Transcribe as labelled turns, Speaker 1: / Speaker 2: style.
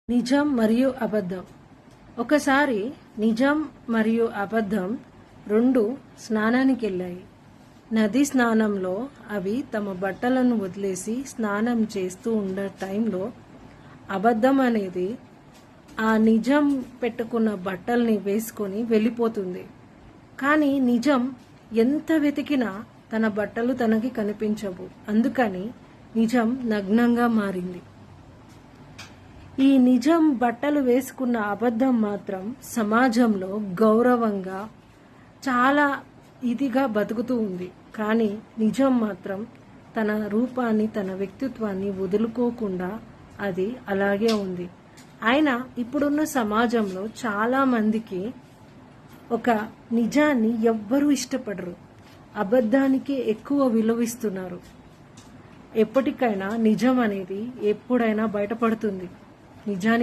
Speaker 1: నిజం మరియు అబద్ధం. ఒకసారి నిజం మరియు అబద్ధం రెండు స్నానానికెళ్ళాయి. నది స్నానంలో అవి తమ బట్టలను వదిలేసి స్నానం చేస్తూ ఉన్న టైంలో అబద్ధం అనేది ఆ నిజం పెట్టుకున్న బట్టల్ని వేసుకొని వెళ్ళిపోతుంది. కానీ నిజం ఎంత వెతికినా తన బట్టలు తనకి కనిపించవు. అందుకని నిజం నగ్నంగా మారింది. ఈ నిజం బట్టలు వేసుకున్న అబద్ధం మాత్రం సమాజంలో గౌరవంగా చాలా ఇదిగా బతుకుతూ ఉంది. కానీ నిజం మాత్రం తన రూపాన్ని, తన వ్యక్తిత్వాన్ని వదులుకోకుండా అది అలాగే ఉంది. అయినా ఇప్పుడున్న సమాజంలో చాలా మందికి ఒక నిజాన్ని ఎవ్వరూ ఇష్టపడరు, అబద్ధానికి ఎక్కువ విలువిస్తున్నారు. ఎప్పటికైనా నిజం అనేది ఎప్పుడైనా బయటపడుతుంది. నిజానికి